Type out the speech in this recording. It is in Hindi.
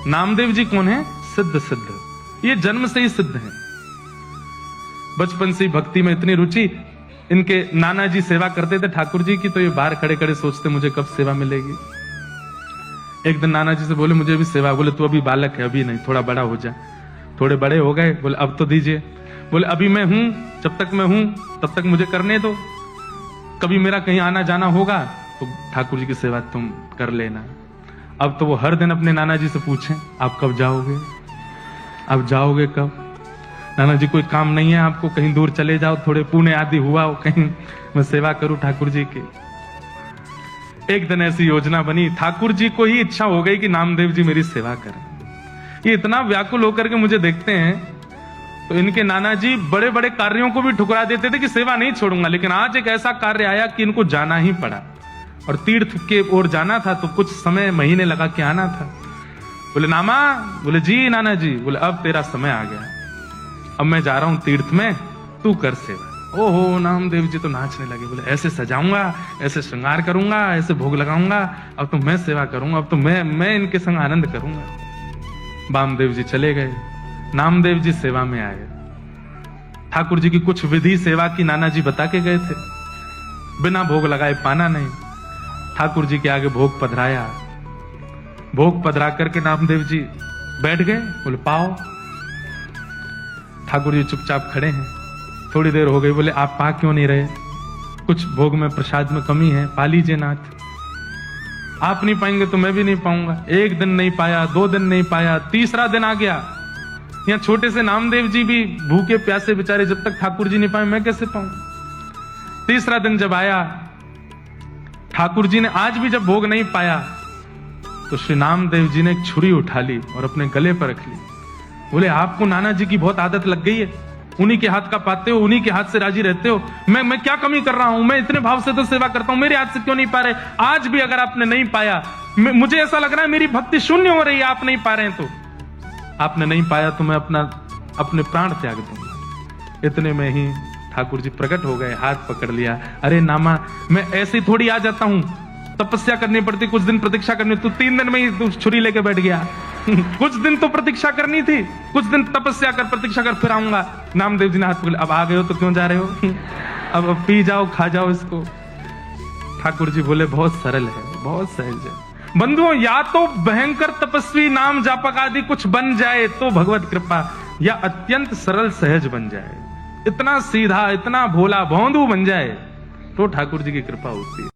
नामदेव जी कौन है? सिद्ध सिद्ध, ये जन्म से ही सिद्ध है। बचपन से ही भक्ति में इतनी रुचि, इनके नाना जी सेवा करते थे ठाकुर जी की, तो ये बाहर खड़े खड़े सोचते मुझे कब सेवा मिलेगी। एक दिन नाना जी से बोले मुझे भी सेवा, बोले तू अभी बालक है, अभी नहीं, थोड़ा बड़ा हो जा। थोड़े बड़े हो गए, बोले अब तो दीजिए। बोले अभी मैं हूं, जब तक मैं हूं तब तक मुझे करने दो, कभी मेरा कहीं आना जाना होगा तो ठाकुर जी की सेवा तुम कर लेना। अब तो वो हर दिन अपने नाना जी से पूछें आप कब जाओगे, आप जाओगे कब? नाना जी कोई काम नहीं है आपको, कहीं दूर चले जाओ, थोड़े पुण्य आदि हुआ हो, कहीं मैं सेवा करूं ठाकुर जी की। एक दिन ऐसी योजना बनी, ठाकुर जी को ही इच्छा हो गई कि नामदेव जी मेरी सेवा करें। ये इतना व्याकुल होकर के मुझे देखते हैं, तो इनके नाना जी बड़े बड़े कार्यों को भी ठुकरा देते थे कि सेवा नहीं छोड़ूंगा, लेकिन आज एक ऐसा कार्य आया कि इनको जाना ही पड़ा, और तीर्थ के ओर जाना था, तो कुछ समय महीने लगा के आना था। बोले नामा, बोले जी नाना जी, बोले अब तेरा समय आ गया, अब मैं जा रहा हूं तीर्थ में, तू कर सेवा। ओहो, नामदेव जी तो नाचने लगे, बोले ऐसे सजाऊंगा, ऐसे श्रृंगार करूंगा, ऐसे भोग लगाऊंगा, अब तो मैं सेवा करूंगा, अब तो मैं इनके संग आनंद करूंगा। वामदेव जी चले गए, नामदेव जी सेवा में आए। ठाकुर जी की कुछ विधि सेवा की नाना जी बता के गए थे, बिना भोग लगाए पाना नहीं। ठाकुर जी के आगे भोग पधराया, भोग पधरा करके नामदेव जी बैठ गए, बोले पाओ। ठाकुर जी चुपचाप खड़े हैं, थोड़ी देर हो गई, बोले आप पा क्यों नहीं रहे? कुछ भोग में प्रसाद में कमी है, पा लीजिए नाथ। आप नहीं पाएंगे तो मैं भी नहीं पाऊंगा। एक दिन नहीं पाया, 2 दिन नहीं पाया, तीसरा दिन आ गया। यहाँ छोटे से नामदेव जी भी भूखे प्यासे बेचारे, जब तक ठाकुर जी नहीं पाए मैं कैसे पाऊं? तीसरा दिन जब आया, ठाकुर जी ने आज भी जब भोग नहीं पाया, तो श्री नामदेव जी ने एक छुरी उठा ली और अपने गले पर रख ली। बोले आपको नाना जी की बहुत आदत लग गई है, उन्हीं के हाथ का पाते हो, उन्हीं के हाथ से राजी रहते हो। मैं क्या कमी कर रहा हूं? मैं इतने भाव से तो सेवा करता हूं, मेरे हाथ से क्यों नहीं पा रहे? आज भी अगर आपने नहीं पाया, मुझे ऐसा लग रहा है मेरी भक्ति शून्य हो रही है, आप नहीं पा रहे हैं। तो आपने नहीं पाया तो मैं अपने प्राण त्याग दूंगा। इतने में ही ठाकुर जी प्रकट हो गए, हाथ पकड़ लिया। अरे नामा, मैं ऐसे थोड़ी आ जाता हूं, तपस्या करनी पड़ती, कुछ दिन प्रतीक्षा करनी। तू 3 दिन में ही तू छुरी लेके बैठ गया। कुछ दिन तो प्रतीक्षा करनी थी, कुछ दिन तपस्या कर, प्रतीक्षा कर, फिर आऊंगा। नामदेव जी ने हाथ पकड़, अब आ गए हो तो क्यों जा रहे हो? अब पी जाओ, खा जाओ इसको। ठाकुर जी बोले बहुत सरल है, बहुत सहज है। बंधुओं, या तो भयंकर तपस्वी नाम जापक आदि कुछ बन जाए तो भगवत कृपा, या अत्यंत सरल सहज बन जाए, इतना सीधा, इतना भोला भौंदू बन जाए तो ठाकुर जी की कृपा होती है।